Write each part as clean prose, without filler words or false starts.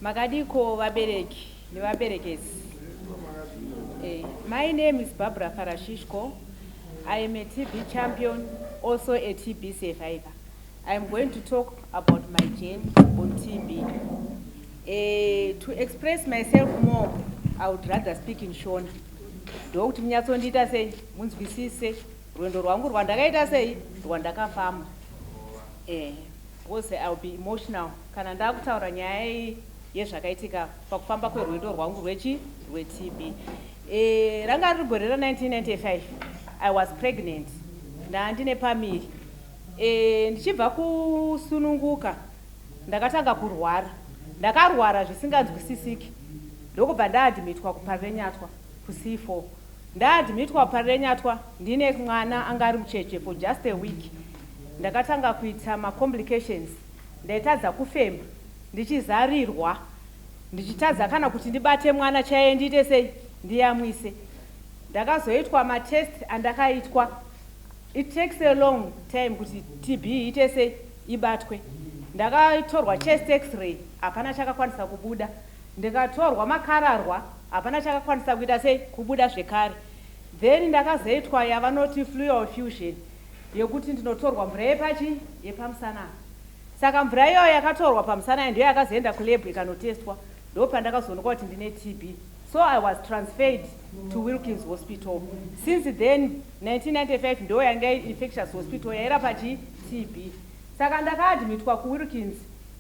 Makadiko vabereki nevaberekesi. My name is Barbra. I am a TB champion, also a TB survivor. I am going to talk about my journey on TB. To express myself more, I would rather speak in Shona. Ndokuti munyatsondita sei munzwisise rwendo rwangu rwandakaita sei rwandakafamba. Because I'll be emotional kana ndakutaura nyaya yezvakaitika pakufamba kwerwendo rwangu rweTB. Ranga riri gore ra1995. I was pregnant. Ndandine pamiri. Ndichibva kusununguka ndakatanga kurwara. Ndakarwara zvisinganzwisisiki. Ndokubva ndaadhimitwa kuParenyatwa kuC4. Ndaadhimitwa kuParenyatwa ndine mwana anga ari mucheche for just a week. Ndakatanga kuita macomplications. Ndaitadza kufema. Ndichizarirwa. Ndichitadza kana kuti ndibate mwana chaiye ndiite sei ndiyamwise. Ndakazoitwa matest andakaitwa. It takes a long time kuti TB iite sei ibatwe. Ndakatorwa chest x-ray hapana chakakwanisa kubuda. Ndikatorwa makararwa hapana chakakwanisa kuita sei kubuda zvekare. Then ndakazoitwa yavanoti fluid fusion yekuti ndinotorwa mvura yepamusana. Saka mvura iyoyo yakatorwa pamusana ndiyo yakazoenda kulab ikanotestwa. Ndopandakazooneka kuti ndine TB. So I was transferred to Wilkins Hospital. Since then 1995 ndo yanga infectious hospital yairapa TB. Saka ndakaadhimitwa kuWilkins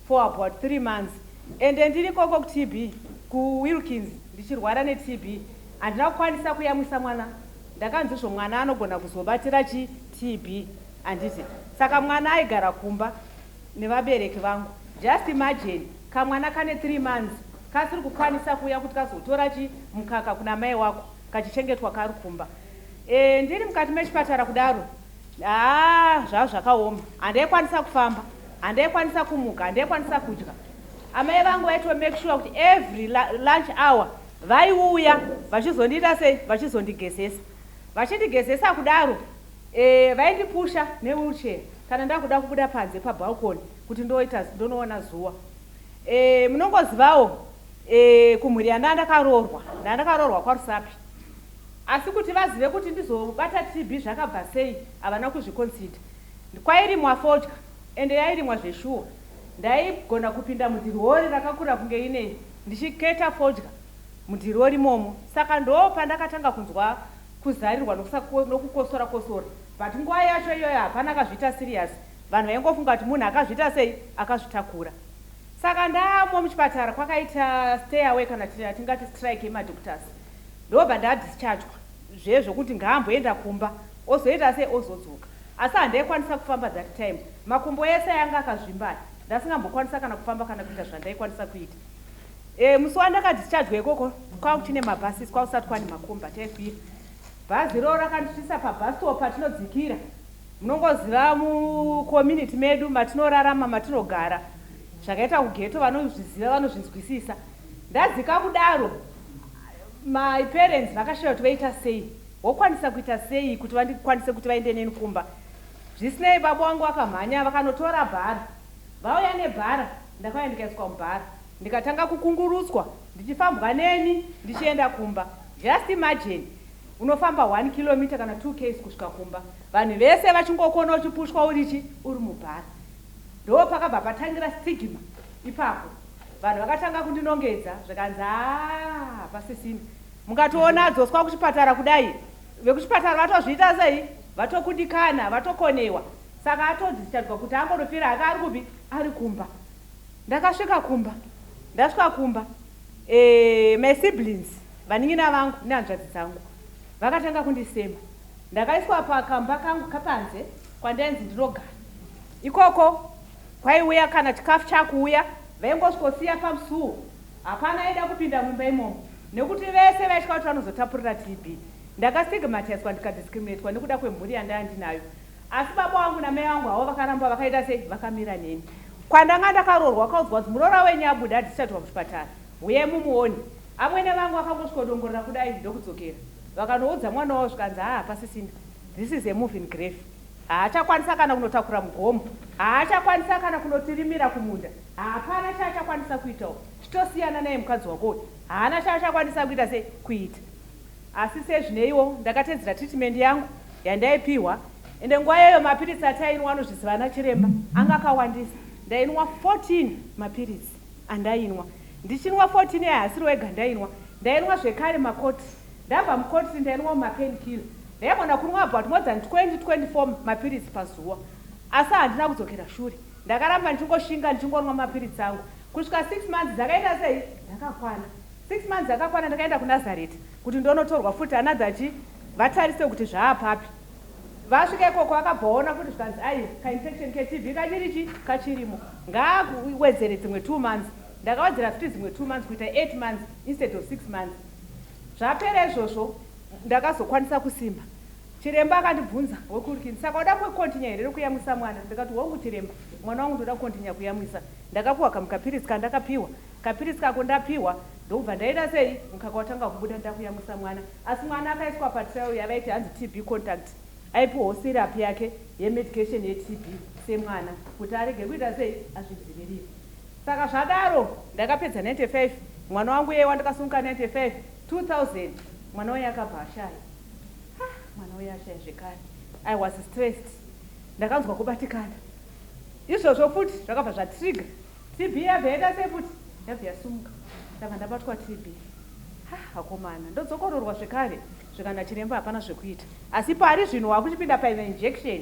for about 3 months. Ende ndiri koko kuTB kuWilkins ndichirwara neTB. Handina kukwanisa kuyamwisa mwana. Ndakanzizvo mwana anogona kuzobatira TB handiti. Saka mwana aigara kumba nevabereki vangu. Just imagine kamwana kane 3 months kasiri kukwanisa kuya kuti kazotora mukaka kuna mai wako kachichengetwa kari kumba. Ndiri mukati mechipatara kudaro zvakaoma. Handaikwanisa kufamba, handaikwanisa kumuka, handaikwanisa kudya. Amai vangu vaito make sure kuti every lunch hour vaiuya vachizondiita sei vachizondigezesa. Vachindigezesa kudaro vaindipusha newheelchair kana ndakuda kubuda panze pabalcony kuti ndonoona zuva. Munongozivawo kumhuri yandandakarorwa kwaRusapi. Asi kuti vazive kuti ndizobata TB zvakabva sei havana kuzviconsider. Kwairimwa fodya ende yairimwa zveshuwa. Ndaigona kupinda mudzirori rakakura kunge inei ndichiketa fodya mudzirori momo. Saka ndo pandakatanga kunzwa kuzarirwa nokukosora kosora. But nguva yacho iyoyo hapana akazviita serious. Vanhu vaingofunga kuti munhu akazviita sei akazvitakura. Saka ndamo muchipatara kwakaita stay away kana tingati strike yemadoctors. Ndobva ndadischargwa zvezvokuti ngaamboenda kumba ozoita sei ozodzoka. Asi handaikwanisa kufamba that time. Makumbo ese yanga akazvimbana. Ndasingambokwanisa kana kufamba kana kuita zvandaikwanisa kuita. Musi wandakadischargwa ikoko kwanga kutine mabhasis kwausati kwane makomba taikwira. Bhazi ro rakandisvisa pabus stop patinodzikira. Munongoziva mucommunity medu matinorarama matinogara. Zvakaita kugeto vanozviziva vanozvinzwisisa. Ndadzika kudaro my parents vakashaya kuti vaita sei. Wokwanisa kuita sei kuti vandikwanise kuti vaende neni kumba. Zvisinei baba wangu vakamhanya vakanotora bhara. Vauya nebhara ndakauya ndikaiswa mubhara. Ndikatanga kukungurutswa ndichifambwa neni ndichienda kumba. Just imagine unofamba 1 kilometer kana 2 km kusvika kumba. Vanhu vese vachingokona uchipushwa uri mubhara. Ndo pakabva patangira stigma ipapo. Vanhu vakatanga kundinongedza zvakanzi pasisina. Mukatoona adzoswa kuchipatara kudai. Vekuchipatara vatozviita sei? Vatokudikana, vatokonewa. Saka atodzichadzwa kuti angodofira akari kupi ari kumba. Ndakasvika kumba. Ndasvika kumba. My siblings, vaningina vangu nehanzvadzi dzangu vakatanga kundisema. Ndakaiswa pakamba kangu kapanze kwandainzi ndinogara. Ikoko kwaiuya kana chikafu chakuuya vaingosvosiya pamusuwo. Hapana aida kupinda mumba imomo nekuti vese vaitya kuti vanozotapurira TB. Ndakastigmatizwa ndikadiscriminatwa nekuda kwemhuri yandandinayo. Asi baba wangu namai vangu havo vakaramba vakaita sei vakamira neni. Kwandanga ndakarorwa kaudzwa kuti murora wenyu abuda adhischargwa kuchipatara. Uyai mumuone. Amwene vangu vakangosvodongorera kudai ndokudzokera. Vakanoudza mwana wavo zvikanzi pasisina. This is a moving grave. haachakwanisa kana kunotakura mugomo, haachakwanisa kana kunotirimira kumunda, hapana chaachakwanisa kuitawo. Chitosiyana naye mukadzi wako, haana chaachakwanisa kuita kuita. Asi sezvineiwo ndakatedzera treatment yangu yandaipiwa, ende nguva iyoyo mapiritsi atainwa anozviziva ana chiremba anga akawandisa. Ndainwa 14 mapiritsi andainwa. Ndichinwa 14 aya hasiri wega ndainwa. Ndainwa zvekare makoti. Ndabva mukoti ndainwa mapain killer. Ndaigona kunwa about more than 20-24 mapiritsi pazuva. Asi handina kudzokera shure. Ndakaramba ndichingoshinga ndichingonwa mapiritsi angu. Kusvika 6 months dzakaita sei? Dzakakwana. 6 months dzakakwana ndakaenda kuNazareth kuti ndonotorwa futi anadzachi vatarise kuti zvaapapi. Vasvika ikoko vakabvaona kuti zvikanzi ai kainfection keTB kachirichi kachirimo. Ngaawedzere dzimwe 2 months. Ndakawedzera futi dzimwe 2 months kuita 8 months instead of 6 months. Zvapera izvozvo ndakazokwanisa kusimba. Chiremba akandibvunza wokurikini, saka uda kukontinya here kuyamwisa mwana? Ndikati hongu chiremba, mwana wangu ndoda kukontinya kuyamwisa. Ndakapiwa kamukapiritsi kandakapiwa. Kapiritsi kako ndapiwa ndobva ndaita sei mukaka watanga kubuda ndakuyamwisa mwana. Asi mwana akaiswa patrial yavaiti hanzi TB contact. Aipiwawo syrup yake yemedication yeTB semwana kuti arege kuita sei azvidzivirire. Saka zvadaro ndakapedza 95, mwana wangu yeye wandakasunga 95, 2000 mwana waye akabva ashaya. Mwana waye ashaya zvekare. I was stressed. Ndakanzwa kubatikana. Izvozvo futi zvakabva zvatrigger. TB yabva yaita sei futi? Yabva yasumuka. Ndabva ndabatwa TB. Hakomana ndodzokororwa zvekare. Zvikana chiremba hapana zvekuita. Asi pari zvino wakuchipinda paina injection.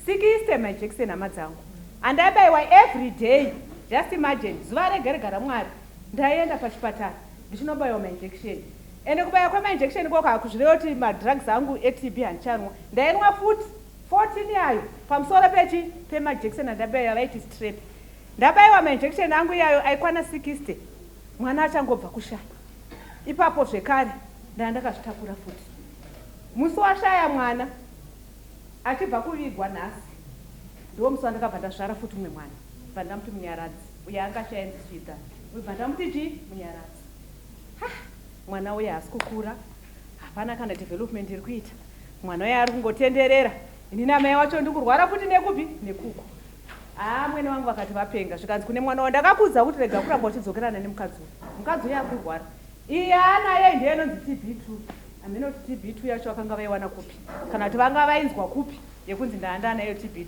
60 majekiseni hama dzangu. Andaibayiwa every day. Just imagine, zuva rega Mwari ndaienda pachipatara ndichinobayiwa mainjection. Ende kubayiwa kwemainjection ikoko hakuzvirevo kuti madrugs angu eTB handichanwa. Ndainwa futi 14 yayo pamusoro pemajekiseni andabayiwa vaiti strep. Ndabayiwa mainjection angu iyayo aikwana 60. Mwana achangobva kushaya. Ipapo zvekare ndakazvitakura futi. Musi washaya mwana achibva kuvigwa nhasi ndiwo musi wandakabva ndazvara futi umwe mwana. Bva ndamuti munyaradzi uyo angashaya ndisvita. Bva ndamuti chii? Munyaradzi. Mwana uyo haasi kukura, hapana kana development iri kuita. Mwana uyo ari kungotenderera. Ini namai wacho ndikurwara futi nekupi? Nekuku. Mwene wangu vakati vapenga zvikanzi kune mwana wandakakudza kuti rega kuramba uchidzokerana nemukadzi uyu. Mukadzi uyu akurwara. Iye anaye ndiye inonzi TB2. Ameno kuti TB2 yacho vakanga vaiwana kupi? Kana kuti vanga vainzwa kupi yekunzi ndaanda nayo TB2.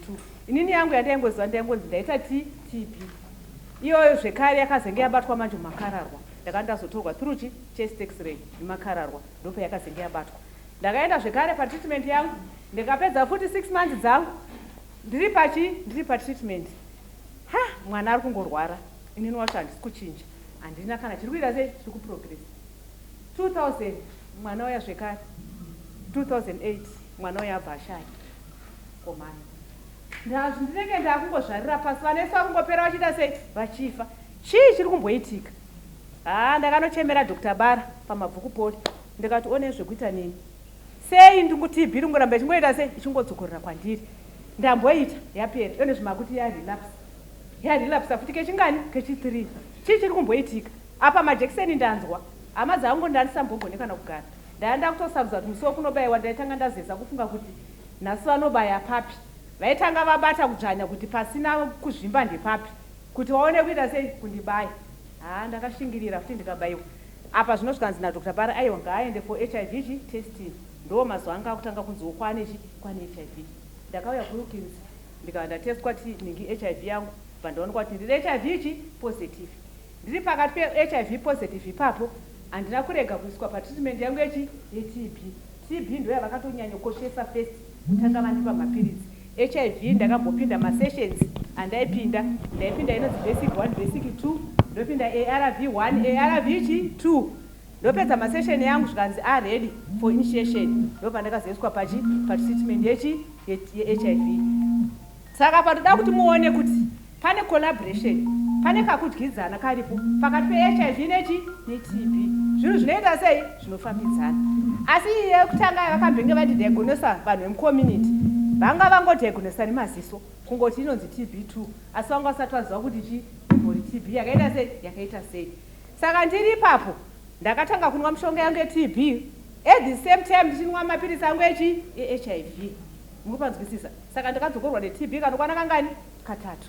Inini yangu yandaingoziva ndaingonzi ndaita TB. Iyoyo zvekare yakazenge yabatwa manje mumakararwa. Ndakandazotorwa through chest x-ray mumakararwa ndopa yakazenge yabatwa. Ndakaenda zvekare patreatment yangu ndikapedza futi 6 months dzangu ndiri patreatment. Mwana ari kungorwara. Inini wacho handisi kuchinja. Handina kana chiri kuita sei chiri kuprogress. 2000 mwana uya zvekare. 2008 mwana uya abva ashaya. Komana. Ndinenge ndakungozvarira pasi vanese vakungopera vachiita sei vachifa. Chii chiri kumboitika? Ndakanochemera Dr. Barbra pamabhuku poli. Ndikati one zvekuita nini? Sei ndingu-TB ringoramba ichingoita sei ichingodzokorera kwandiri. Ndamboita yapera. Yone zvimakuti yarelapse. Yarelapse futi kechingani? Kechi3. Chii chiri kumboitika? Apa majekiseni ndanzwa. Hama dzangu ndandisambogone kana kugara. Ndaenda kutosabvisa kuti musi wokunobayiwa ndaitanga ndazeza kufunga kuti nhasi vanobaya papi. Vaitanga vabata kudzvanya kuti pasina kuzvimba ndepapi. Kuti waone kuita sei kundibaya. Ndakashingirira futi ndikabayiwa. Apa zvinozvikanzi naDr. Barbra aiwa ngaaende for HIV testing. Ndo mazuva anga akutanga kunziwo kwane HIV. Ndakauya kuRukins ndikaenda testwa ningi HIV yangu. Bva ndaonekwa kuti ndiri HIV positive. Ndiri pakati pe-HIV positive ipapo handina kurega kuiswa patreatment yangu yeTB. TB ndo yavakatonyanya first kutanga vandipa mapiritsi. HIV ndakambopinda masessions andaipinda. Ndaipinda inonzi basic 1 basic 2 ndopinda ARV 1 ARV 2 ndopedza masession yangu zvikanzi ready for initiation ndobva ndakazoiswa patreatment yeHIV. Saka patoda kuti muone kuti pane collaboration, pane kakudyidzana karipo pakati peHIV neTB. Zvinhu zvinoita sei zvinofambidzana. Asi iye kutanga vakambenge vandidiagnosa vanhu vemucommunity vanga vangodhiagnosa nemaziso kungoti inonzi TB2 asi vanga vasati vaziva kuti imbori TB yakaita sei yakaita sei. Saka ndiri ipapo ndakatanga kunwa mishonga yangu yeTB at the same time ndichinwa mapiritsi angu eHIV. munopanzwisisa. Saka ndakadzokorwa neTB kanokwana kangani katatu.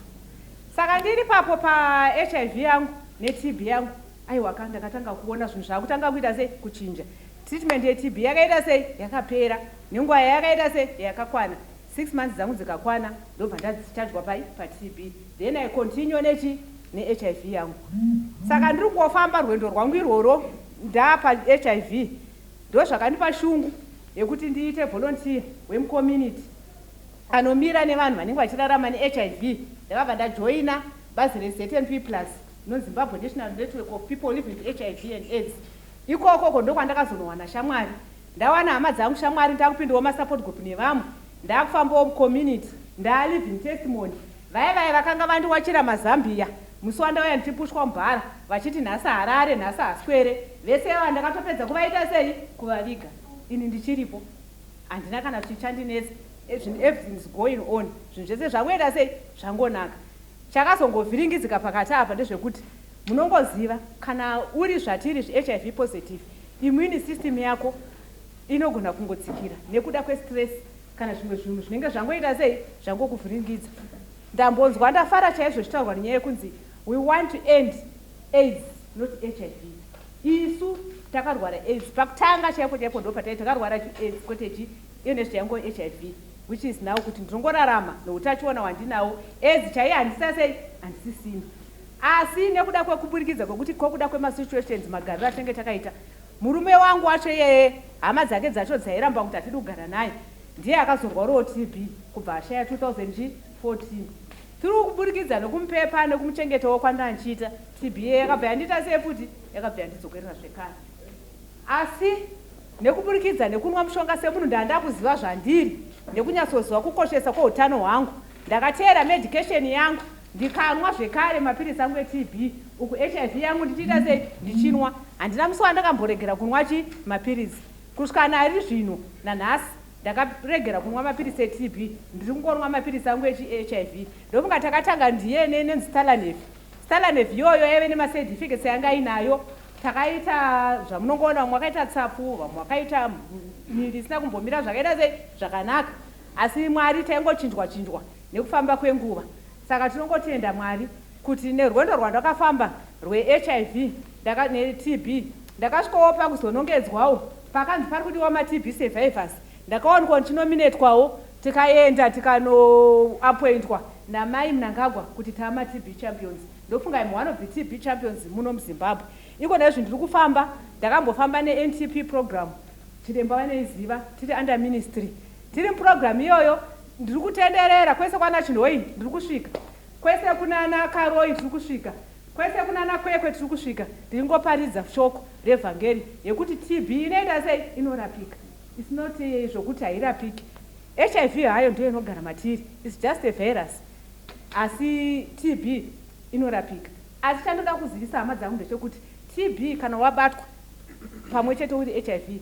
Saka ndiri papo paHIV yangu neTB yangu, aiwa ndakatanga kuona zvinhu zvakutanga kuita sei kuchinja. Treatment yeTB yakaita sei yakapera, nenguva yakaita sei yakakwana. 6 months dzangu dzikakwana ndobva ndadzichajwa paTB, then I continue neHIV yangu. Saka ndiri kungofamba rwendo rwangu irworo ndapaHIV, ndo zvakandipa shungu yekuti ndiite volunteer wemucommunity anomira nevanhu vanenge vachirarama neHIV. Ndakabva ndajoina bazi reZNP Plus noZimbabwe National Network of People Living with HIV and AIDS. Ikoko ndo kwandakazonowana shamwari, ndawana hama dzangu shamwari, ndakupindawo masupport group nevamwe, ndakufambawo mucommunity, ndaliving testimony. Vaya vakanga vandiwachira maZambia musi wandauya ndichipushwa mubhara vachiti nhasi Harare nhasi Haswere, vese vandakatopedza kuvaita sei kuvaviga. Ini ndichiripo, handina kana zvichandinetsa. Everything is going on, zvinhu zvese zvangoenda sei zvangonaka. Chakazongovhiringidzika pakati apa ndezvekuti munongoziva kana uri zvatiri HIV positive, immune system yako inogona kungotsikira nekuda kwestress kana zvimwe zvinhu zvinenge zvangoita sei zvangokuvhiringidza. Ndambonzwa ndafara chaizvo zvitaurwa nenyaya yekunzi we want to end AIDS not HIV. Isu takarwara AIDS pakutanga chaipo ndo patai takarwara AIDS kwete nezve yango HIV, which is now kuti ndingorarama noutachiona wandinawo. AIDS chai handisa sei handisisina, asi nekuda kwekuburikidza kwekuti kokuda kwemasituations magariro atinenge takaita, murume wangu wacho iyeye hama dzake dzacho dzairamba kuti atidi kugara naye ndiye akazorwarawo TB kubva ashaya 2014. Tiri kuburikidza nekumupepa nekumuchengetawo kwandanchiita, TB yakabva yandiita sei futi yakabva yandidzokerera zvekare. Asi nekuburikidza nekunwa mushonga semunhu ndandakuziva zvandiri nekunyatsoziva kukoshesa kweutano hwangu, ndakateera medication yangu ndikanwa zvekare mapirisi angu eTB. Uku HIV yangu ndichiita sei ndichinwa, handina musi wandakamboregera kunwa mapirisi. Kusvika nari zvino nanhasi ndakaregera kunwa mapirisi eTB, ndiri kungonwa mapirisi angu eHIV. Ndofunga takatanga ndiye nenzi Stalanef iyoyo yaive nemacertificates yanga inayo. Takaita zvamunongoona, vamwe vakaita tsapu, vamwe vakaita miri isina kumbomira zvakaita sei zvakanaka, asi Mwari taingochinjwa nekufamba kwenguva. Saka tinongotenda Mwari kuti nerwendo rwandakafamba rweHIV neTB ndakasvikawo pakuzonongedzwawo pakanzi pari kudiwa maTB survivors. Ndakaonekwa ndichinominetwawo, tikaenda tikanoappointwa namai Mnangagwa kuti tama TB champions. Ndofunga I'm one of the TB champions muno muZimbabwe. Iko nezvi ndiri kufamba, ndakambofamba neNTP program, chiremba vaneiziva, tiri under ministry. Tiri muprogram iyoyo ndiri kutenderera kwese kwana Chinhoi ndiri kusvika, kwese kunana Karoi tiri kusvika, kwese kunana Kwekwe tiri kusvika, ndiri ngoparidza shoko revhangeri yekuti TB inoita sei inorapika. It's not zvokuti hairapiki. HIV hayo ndiyo inogara matiri, it's just a virus, asi TB inorapika. Asi chandoda kuzivisa hama dzangu ndechekuti TB kana wabatwa pamwe chete uri HIV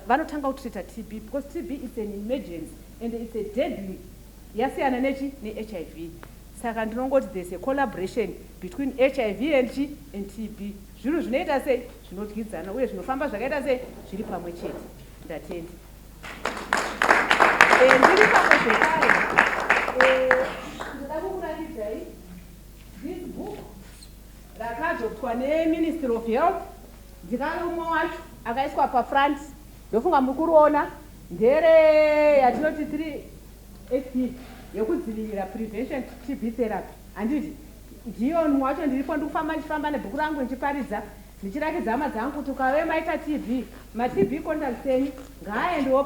vanotanga kutrita TB because TB is an emergency and it's a deadly, yasiyana neHIV. Saka ndinongoti there's a collaboration between HIV and TB. Zvinhu zvinoita sei zvinodyidzana uye zvinofamba zvakaita sei zviri pamwe chete. Ndatenda. Ndiri pamwe zvekare ndoda kukurakidzai this book rakadzopwa neMinistry of Health. Ndikari umwe wacho akaiswa pafront, ndofunga muri kuriona, ndere yatinoti 3HP yekudzivirira prevention TB therapy. Handiti ndiyo mumwe wacho ndiripo ndikufamba ndichifamba nebhuku rangu ndichiparidza ndichirakidza hama dzangu kuti ukave maita TB, maTB contacts enyu ngaaendewo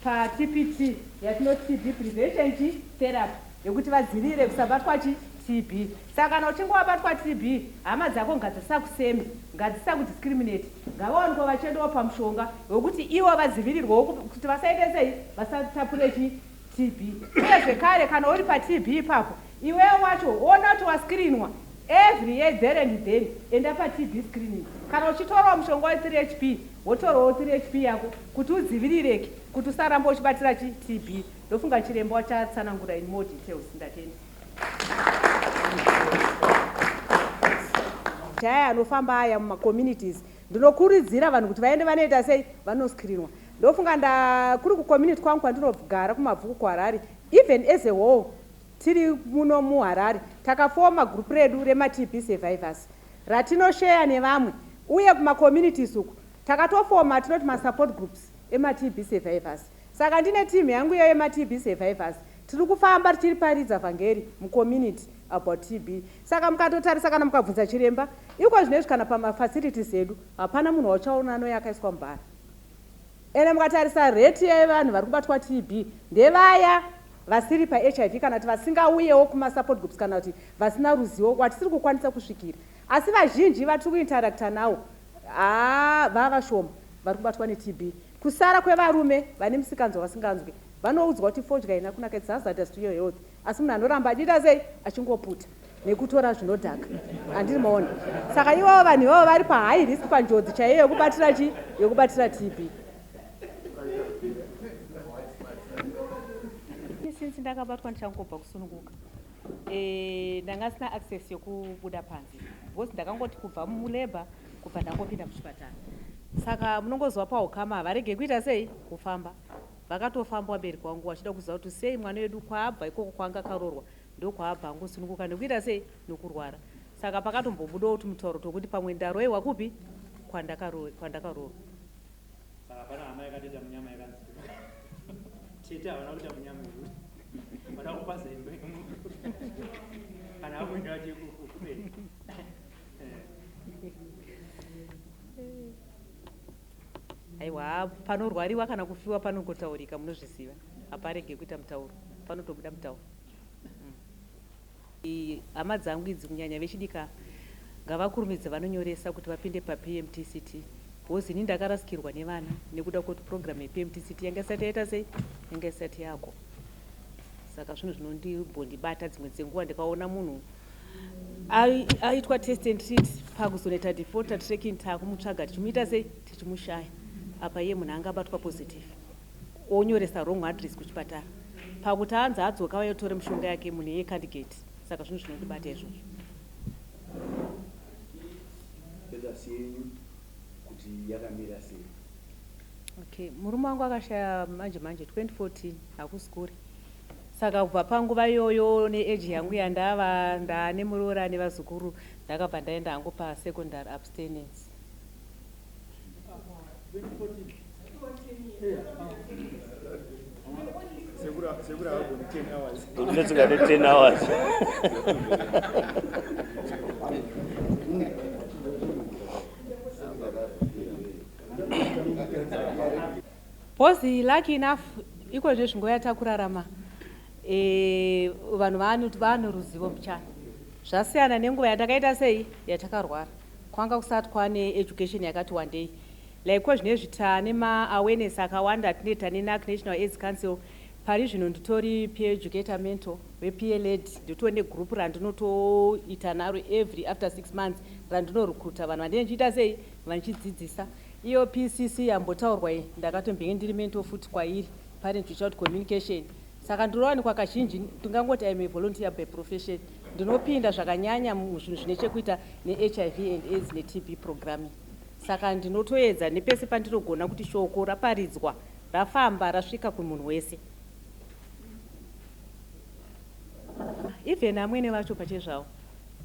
paTPT yatinoti TB prevention therapy yekuti vadzivirire kusabatwa TB. Saka kana uchinge wabatwa TB, hama dzako ngadzisakuseme, ngadzisakudiskriminate, ngavaonekwa vachiendawo pamushonga wekuti ivo vadzivirirwewo kuti vasaite sei vasatapure TB. Uye zvekare kana uri paTB ipapo, iwewo wacho ona kuti waskirinwa every year there and then, enda paTB screening. Kana uchitorawo mushonga we3HP, wotorawo 3HP yako kuti udzivirireke, kuti usaramba uchibatira TB. Ndofunga chiremba chatsanangura in more details. Ndatenda. Jaya anofamba aya mumacommunities, ndinokurudzira vanhu kuti vaende vanoita sei vanoskirinwa. ndofunga kuri kucommunity kwangu kwandinogara kumabvuku kuHarare, even as a whole tiri muno muHarare takafoma group redu rema-TB survivors ratinoshare nevamwe, uye kumacommunities uku takatofoma tinoti masupport groups ema-TB survivors. Saka ndine team yangu iyo yema-TB survivors tiri kufamba tichiri paridza vhangeri mucommunity about TB. Saka mukatotarisa kana mukabvunza chiremba iko zvinezvi kana pamafacilities edu hapana munhu wachaonano yakaiswa mubhara. Ene mukatarisa rate yevanhu vari kubatwa TB ndevaya vasiri paHIV kana kuti vasingauyewo kumasupport groups kana kuti vasina ruzivo watisiri kukwanisa kusvikira. Asi vazhinji vatiri kuinteracta nawo vava vashoma vari kubatwa neTB. Kusara kwevarume vane musikanzwa vasinganzwi vanoudzwa kuti fodya ina kunaka it's hazardous to your health, asi munhu anoramba achiita sei achingoputa nekutora zvinodhaka handiri maona. Saka ivovo vanhu ivavo vari pahigh risk panjodzi chaiyo yokubatira yokubatira TB. Since ndakabatwa ndichangobva kusununguka ndanga sina access yokubuda panze because ndakangoti kubva muleba kubva ndangopinda muchipatara. Saka munongozwa paukama havarege kuita sei kufamba, vakatofamba wabereki wangu wachida kuziva kuti sei mwana wedu kwaabva ikoko kwanga akarorwa ndokwaabva angosununguka nekuita sei nokurwara. Saka pakatombobudawo kuti mutauro tokuti pamwe ndaroiwa kupi kwandakarorwa. Saka pana hama yakatoita munyama yakanzi chete havana kuita munyama iyoyo vada kupa zembe kana akuenda vachikupeni. Aiwa, panorwariwa kana kufiwa panongotaurika, munozviziva. Aparege kuita mutauro, panotobuda mutauro. Hama dzangu idzi kunyanya vechidika ngavakurumidze vanonyoresa kuti vapinde paPMTCT. Because ini ndakarasikirwa nevana nekuda kuti program yePMTCT yanga isati yaita sei, yanga isati yako. Saka zvinhu zvinondimbondibata dzimwe dzenguva ndikaona munhu aitwa test and treat pakuzoita defaulter tracking takumutsvaga tichimuita sei tichimushaya. Apa iye munhu angabatwa positive onyoresa wrong address kuchipatara pakuti anzi adzoka ayotore mishonga yake munhu yecandidate. Saka zvinhu zvinondibata izvozvo. Okay, murume wangu akashaya manje 2014 hakusikuri. Saka kubva panguva iyoyo neage yangu yandava ndane muroora nevazukuru ndakabva ndaenda hangu pasecondary abstinence. Unotsunga 10 hours. Bosi lucky enough iko zvezvingoyata kurarama vanhu vane ruzivo mbichana. Zvasiyana nenguva yatakaita sei yatakarwara. Kwanga kusati kwane education yakati wandei. Like zvinezvi tane ma-awareness akawanda atinoita neNAC National AIDS Council. Pari zvino nditori peer educator mentor wepeer led, nditori negroup randinotoita naro every after 6 months randinorekruta vanhu vandine ndichiita sei vandichidzidzisa. Iyo PCC yambotaurwa iyi ndakatombenge ndiri mentor futi kwairi parent child communication. Saka ndinowanikwa kazhinji ndingangoti I'm a volunteer by profession. Ndinopinda zvakanyanya muzvinhu zvine chekuita neHIV and AIDS neTB programming. Saka ndinotoedza nepese pandinogona kuti shoko raparidzwa rafamba rasvika kumunhu wese. Even amwene vacho pachezvavo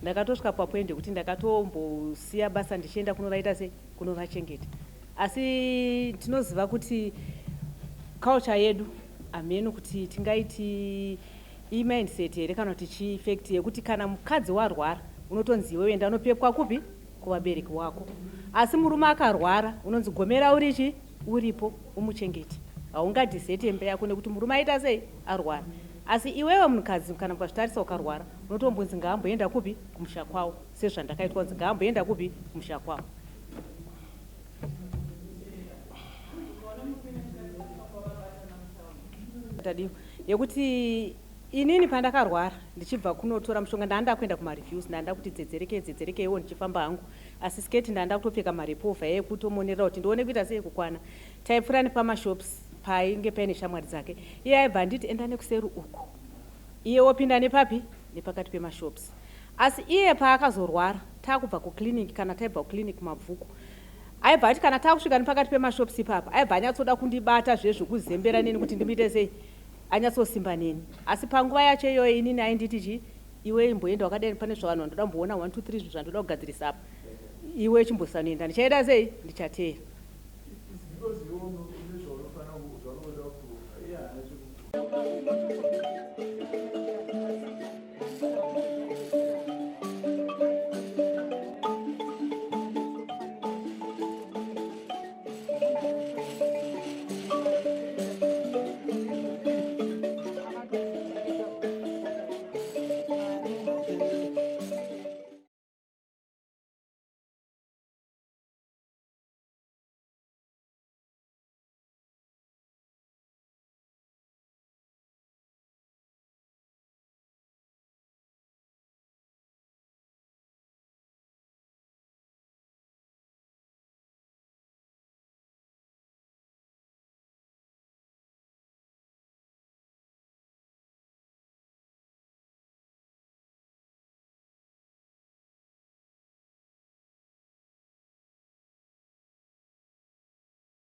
ndakatosvika papoende kuti ndakatombosiya basa ndichienda kunovaita sei kunovachengeta. Asi tinoziva kuti culture yedu ameno kuti tingaiti mindset here kana kuti chieffect yekuti kana mukadzi warwara unotonzi iwe enda unopepwa kupi kuvabereki wako. Asi murume akarwara unonzi gomera urichi uripo umuchengeti. Haungadhiseti mbe yako nekuti murume aita sei arwara. Asi iwewe munhukadzi kana mukazvitarisa ukarwara unotombonzi ngaamboenda kupi kumusha kwawo sezvandakaitwa nzi ngaamboenda kupi kumusha kwawo. Yekuti inini pandakarwara ndichibva kunotora mushonga ndanda kuenda kumareviews ndanda kuti dzedzereke iwo ndichifamba hangu. Asi sketi ndanda kutopfeka marepovha yekutomonera kuti ndione kuita sei kukwana. Taipfuura nepamashops painge paine shamwari dzake. Iye aibva nditi enda nekuseri uku. Iye wopinda nepapi nepakati pemashops. Asi iye paakazorwara takubva kuclinic kana taibva kuclinic mabvuku aibva ati kana takusvika nepakati pemashopusi papa aibva anyatsoda kundibata zvezvekuzembera neni kuti ndimite sei, anyatsosimba neni. Asi panguva yacho iyoyo inini ainditi chi, iwe imboenda wakadai pane zvavanhu vandoda kumboona 1 2 3 zvinhu zvandoda kugadzirisa apa, iwe chimbosanoenda ndichaenda sei, ndichateera. Because you know,